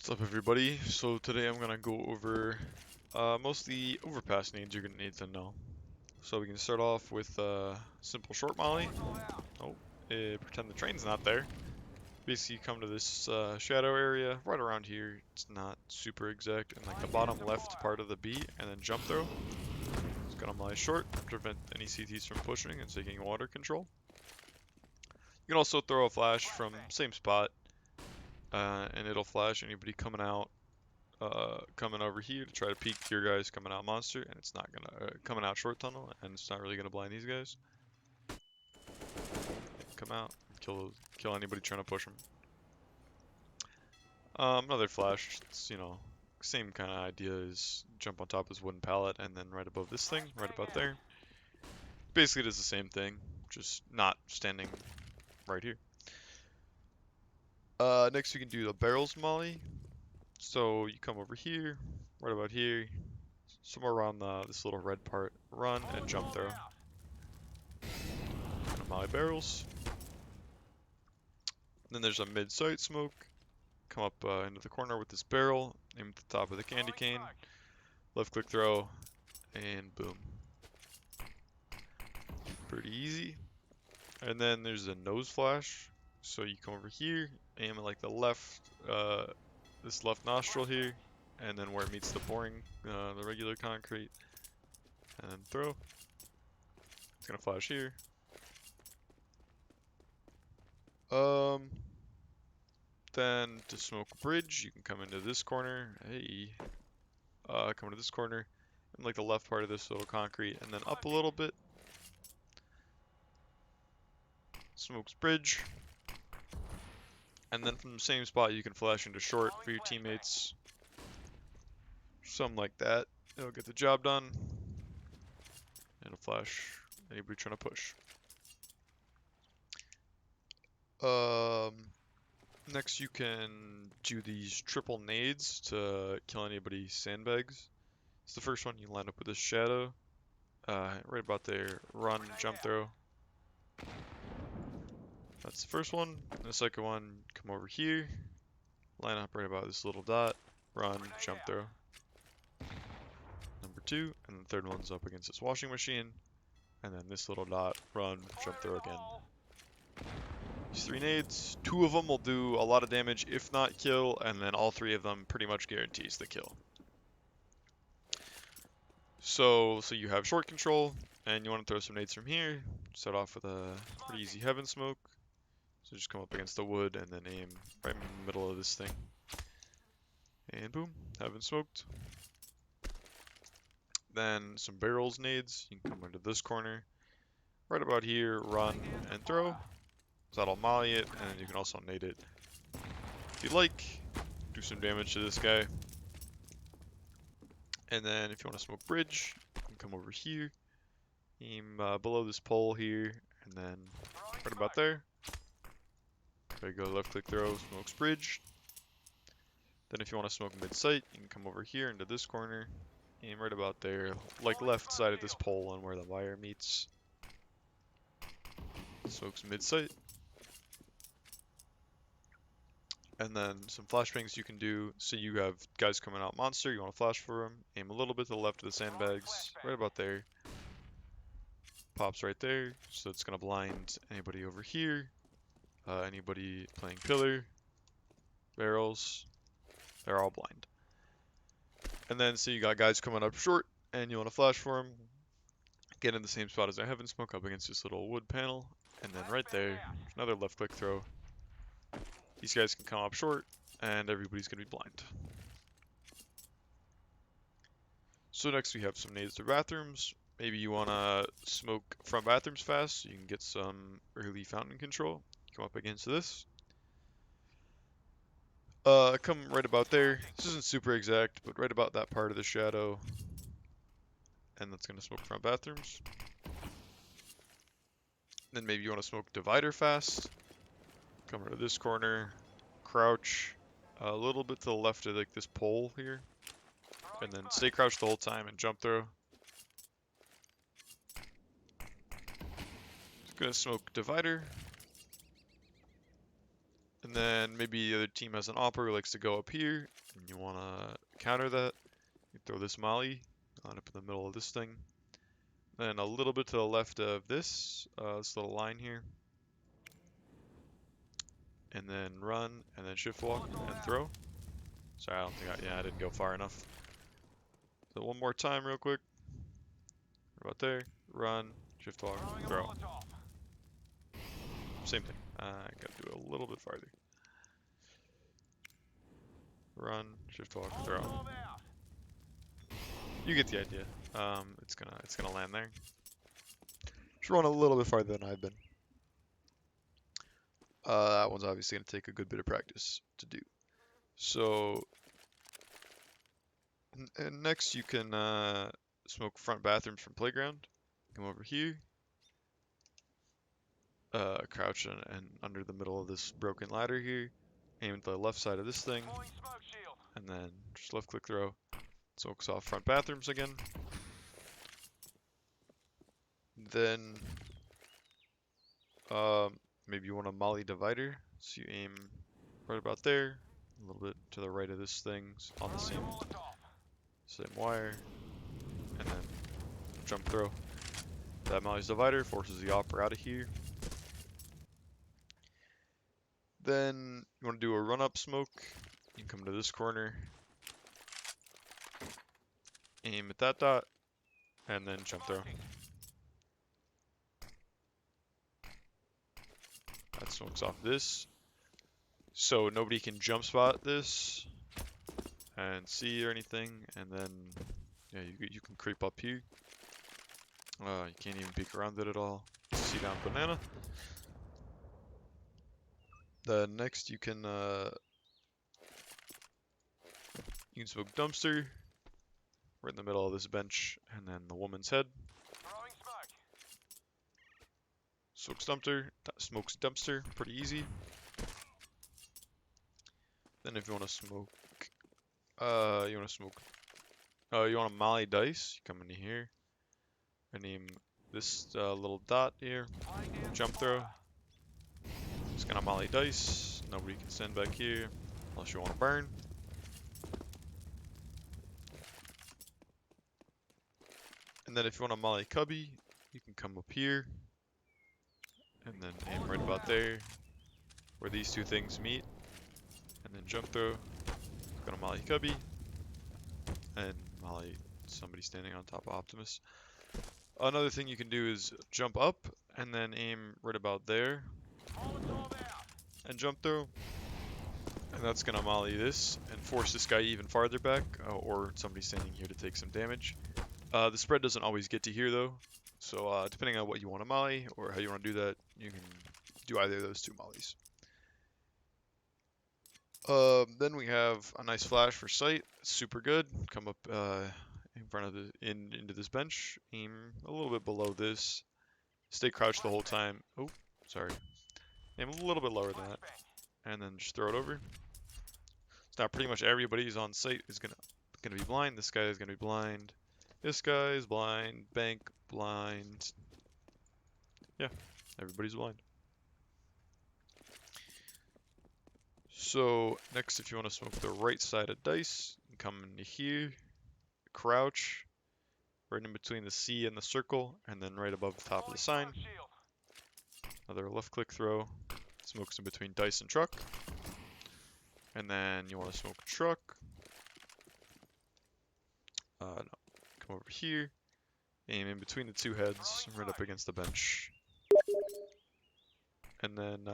What's up, everybody? So today I'm gonna go over most of the overpass needs you're gonna need to know. So we can start off with simple short molly. Oh, pretend the train's not there. Basically, you come to this shadow area right around here. It's not super exact, and like the bottom left part of the beat, and then jump throw. It's gonna molly short, prevent any CTs from pushing and taking water control. You can also throw a flash from same spot, and it'll flash anybody coming out. Coming over here to try to peek your guys coming out monster, and it's not gonna coming out short tunnel, and it's not really gonna blind these guys. Come out, kill anybody trying to push them. Another flash. It's same kind of idea as jump on top of this wooden pallet, and then right above this thing, right about there. Basically, does the same thing, just not standing right here. Next we can do the barrels molly. So you come over here, right about here, somewhere around this little red part, run and jump throw. My barrels. Then there's a mid-sight smoke. Come up into the corner with this barrel, aim at the top of the candy cane, left click throw, and boom. Pretty easy. And then there's a nose flash. So you come over here, aim at like the left, this left nostril here, and then where it meets the boring, the regular concrete, and then throw. It's gonna flash here. Then to smoke bridge, you can come into this corner. Hey, come into this corner, and like the left part of this little concrete, and then up a little bit. Smokes bridge, and then from the same spot you can flash into short for your teammates. Something like that. It'll get the job done. It'll flash anybody trying to push. Next you can do these triple nades to kill anybody sandbags. It's the first one. You line up with this shadow. Right about there. Run, jump throw. That's the first one. And the second one, come over here. Line up right about this little dot. Run, jump throw. Number two. And the third one's up against this washing machine. And then this little dot, run, jump throw again. These three nades, two of them will do a lot of damage, if not kill, and then all three of them pretty much guarantees the kill. So you have short control, and you want to throw some nades from here. Start off with a pretty easy heaven smoke. So just come up against the wood and then aim right in the middle of this thing. And boom, heaven smoked. Then some barrels nades. You can come into this corner. Right about here, run and throw. So that'll molly it, and you can also nade it if you like. Do some damage to this guy. And then if you want to smoke bridge, you can come over here. Aim below this pole here, and then right about there. There you go, left click throw, smokes bridge. Then if you want to smoke mid-sight, you can come over here into this corner. Aim right about there, like left side of this pole and where the wire meets. Smokes mid-sight. And then some flashbangs you can do. So you have guys coming out monster, you want to flash for them. Aim a little bit to the left of the sandbags, right about there. Pops right there, so it's going to blind anybody over here. Anybody playing pillar, barrels, they're all blind. And then so you got guys coming up short, and you want to flash for them. Get in the same spot as I haven't smoke up against this little wood panel. And then right there, another left click throw. These guys can come up short, and everybody's going to be blind. So next we have some nades to bathrooms. Maybe you want to smoke from bathrooms fast so you can get some early fountain control. Come up against this. Come right about there. This isn't super exact, but right about that part of the shadow. And that's going to smoke from bathrooms. Then maybe you want to smoke divider fast. Come to this corner, crouch a little bit to the left of like this pole here, and then stay crouched the whole time and jump throw. Just gonna smoke divider, and And then maybe the other team has an opera who likes to go up here, and you want to counter that. You throw this molly on up in the middle of this thing. Then a little bit to the left of this little line here. And then run, and then shift walk, and throw. Sorry, I don't think I didn't go far enough. So one more time real quick. About there. Run, shift walk, throw. Same thing. I gotta do it a little bit farther. Run, shift walk, throw. You get the idea. It's gonna land there. Just run a little bit farther than I've been. That one's obviously gonna take a good bit of practice to do. So, and next you can smoke front bathrooms from playground. Come over here. Crouch and under the middle of this broken ladder here. Aim at the left side of this thing. And then just left click throw. Smokes off front bathrooms again. Then maybe you want a molly divider. So you aim right about there. A little bit to the right of this thing on the same wire. And then jump throw. That molly's divider forces the opera out of here. Then you want to do a run up smoke. You can come to this corner. Aim at that dot. And then jump throw. That smokes off this. So nobody can jump spot this and see or anything. And then yeah, you can creep up here. You can't even peek around it at all. See down banana. Then next you can smoke dumpster right in the middle of this bench, and then the woman's head. Smokes dumpster, pretty easy. Then if you want to smoke, you want a molly dice. You come into here and aim this little dot here. Jump throw. Just gonna molly dice. Nobody can stand back here unless you want to burn. And then if you want a molly cubby, you can come up here and then aim right about there where these two things meet. And then jump throw. Gonna molly cubby and molly somebody standing on top of Optimus. Another thing you can do is jump up and then aim right about there and jump throw. And that's gonna molly this and force this guy even farther back, or somebody standing here to take some damage. The spread doesn't always get to here though, so depending on what you want to molly or how you want to do that, you can do either of those two mollies. Then we have a nice flash for sight. Super good. Come up in front of into this bench. Aim a little bit below this. Stay crouched the whole time. Oh, sorry. Aim a little bit lower than that, and then just throw it over. So now pretty much everybody who's on site is gonna be blind. This guy is gonna be blind. This guy is blind. Bank blind. Yeah, everybody's blind. So next, if you want to smoke the right side of dice, you can come into here, crouch, right in between the C and the circle, and then right above the top of the sign. Another left click throw, smokes in between dice and truck. And then you want to smoke truck. No, come over here, aim in between the two heads, right up against the bench. And then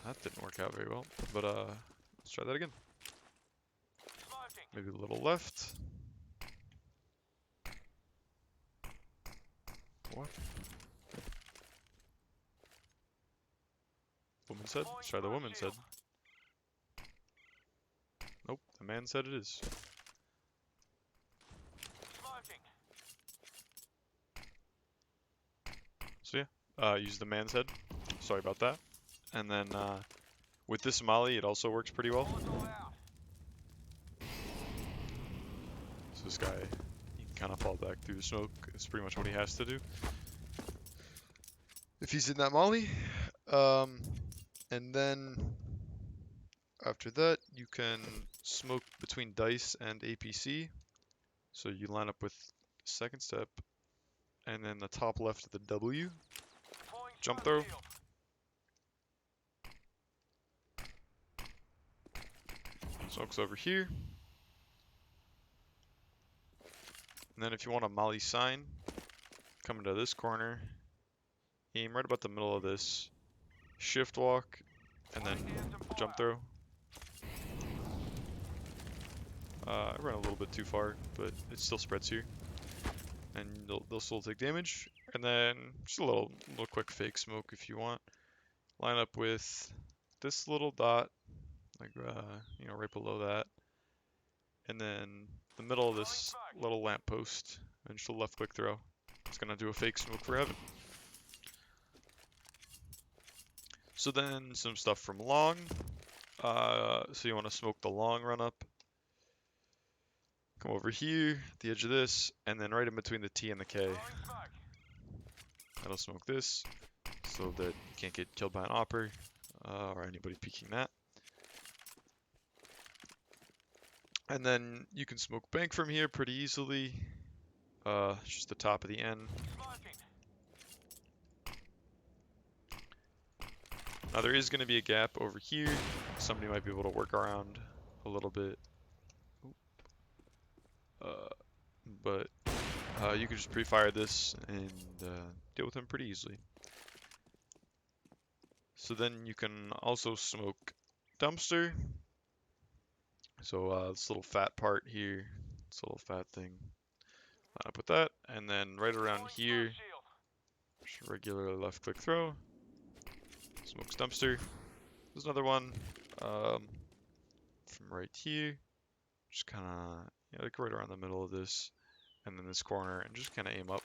that didn't work out very well, but let's try that again. Maybe a little left. What? Woman's head? Let's try the woman's head. Nope, the man said it is. So yeah, use the man's head. Sorry about that. And then with this molly, it also works pretty well. So this guy, he can kind of fall back through the smoke. It's pretty much what he has to do if he's in that molly. And then after that, you can smoke between dice and APC. So you line up with the second step, and then the top left of the W, jump throw. Smokes over here. And then if you want a molly sign, come into this corner, aim right about the middle of this, shift walk, and then jump throw. I ran a little bit too far, but it still spreads here. And they'll still take damage. And then just a little quick fake smoke if you want. Line up with this little dot, like right below that. And then the middle of this little lamppost, and just a left click throw. It's gonna do a fake smoke for heaven. So then some stuff from long. So you want to smoke the long run up. Come over here, the edge of this, and then right in between the T and the K. That'll smoke this, so that you can't get killed by an opper, or anybody peeking that. And then you can smoke bank from here pretty easily. Just the top of the N. Now there is going to be a gap over here. Somebody might be able to work around a little bit. But you can just pre-fire this and deal with him pretty easily. So then you can also smoke dumpster. So this little fat part here, this little fat thing. I put that, and then right around here, just regular left click throw. Smokes dumpster. There's another one from right here. Just kind of like right around the middle of this, and then this corner, and just kind of aim up.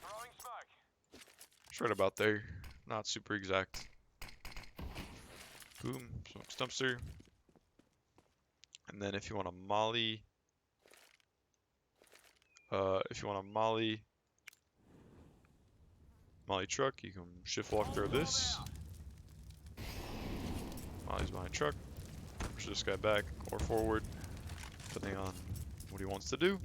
Just right about there. Not super exact. Boom. Smokes dumpster. And then if you want a molly, molly truck, you can shift walk through this. Molly's behind truck. Push this guy back or forward, depending on what he wants to do.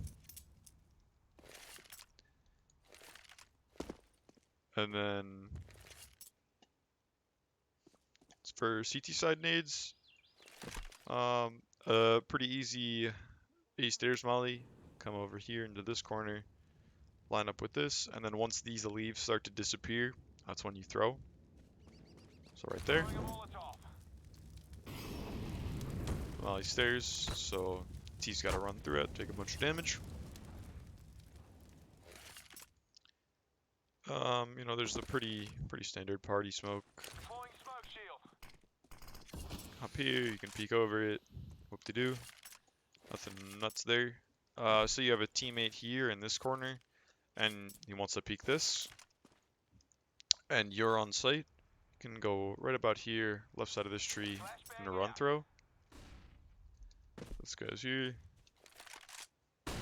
And then for CT side nades, pretty easy A stairs molly. Come over here into this corner, line up with this, and then once these leaves start to disappear, that's when you throw. So right there. Molly stairs, so T's got to run through it, take a bunch of damage. There's the pretty standard party smoke. Up here, you can peek over it. Whoop-de-doo. Nothing nuts there. So you have a teammate here in this corner, and he wants to peek this. And you're on site. You can go right about here, left side of this tree, in a run throw. This guy's here. And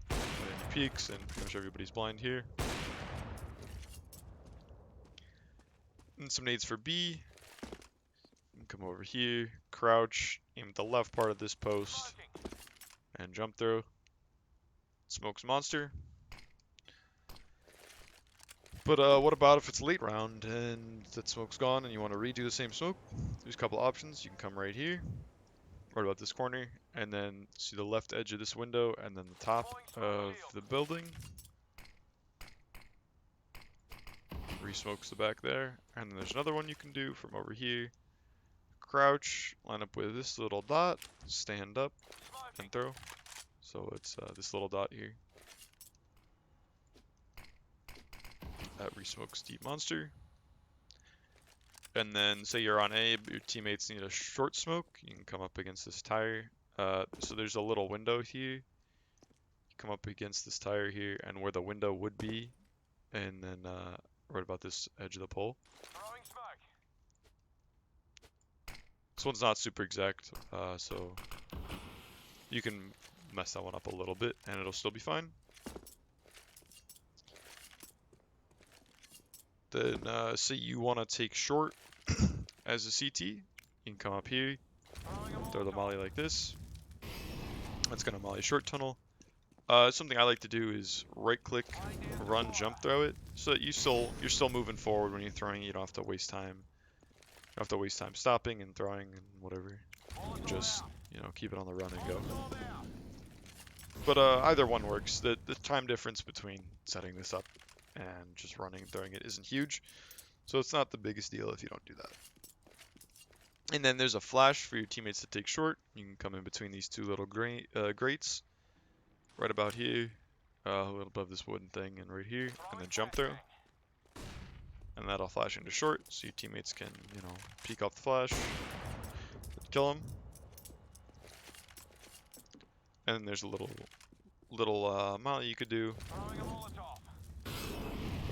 he peeks, and pretty much everybody's blind here. And some nades for B. Come over here, crouch, aim at the left part of this post, and jump throw. Smokes monster. But what about if it's late round and that smoke's gone and you want to redo the same smoke? There's a couple options. You can come right here, right about this corner, and then see the left edge of this window and then the top of the building. Re-smokes the back there. And then there's another one you can do from over here. Crouch, line up with this little dot, stand up, and throw. So it's this little dot here. That re-smokes deep monster. And then say you're on A, but your teammates need a short smoke, you can come up against this tire. So there's a little window here. You come up against this tire here, and where the window would be, and then right about this edge of the pole. This one's not super exact, so you can mess that one up a little bit, and it'll still be fine. Then say you want to take short as a CT, You can come up here, throw the molly like this. That's gonna molly short tunnel. Something I like to do is right click, run, jump throw it, so that you're still moving forward when you're throwing. You don't have to waste time. You don't have to waste time stopping and throwing and whatever. Just, you know, keep it on the run and go. But either one works. The time difference between setting this up and just running and throwing it isn't huge, so it's not the biggest deal if you don't do that. And then there's a flash for your teammates to take short. You can come in between these two little grates, right about here, a little above this wooden thing, and right here, and then jump throw. And that'll flash into short, so your teammates can, you know, peek off the flash, kill them. And then there's a little molly you could do.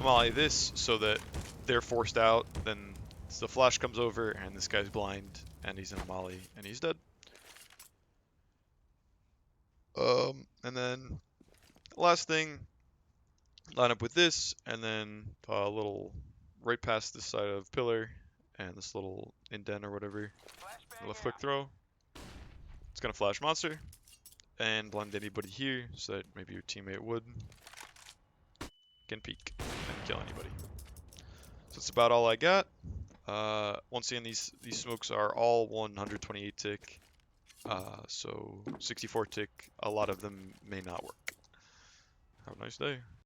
Molly this so that they're forced out, then the flash comes over and this guy's blind and he's in a molly and he's dead. And then last thing, line up with this and then a little right past this side of pillar and this little indent or whatever. Left click throw. It's gonna flash monster and blind anybody here so that maybe your teammate would can peek and kill anybody. So that's about all I got. Once again, these smokes are all 128 tick, so 64 tick. A lot of them may not work. Have a nice day.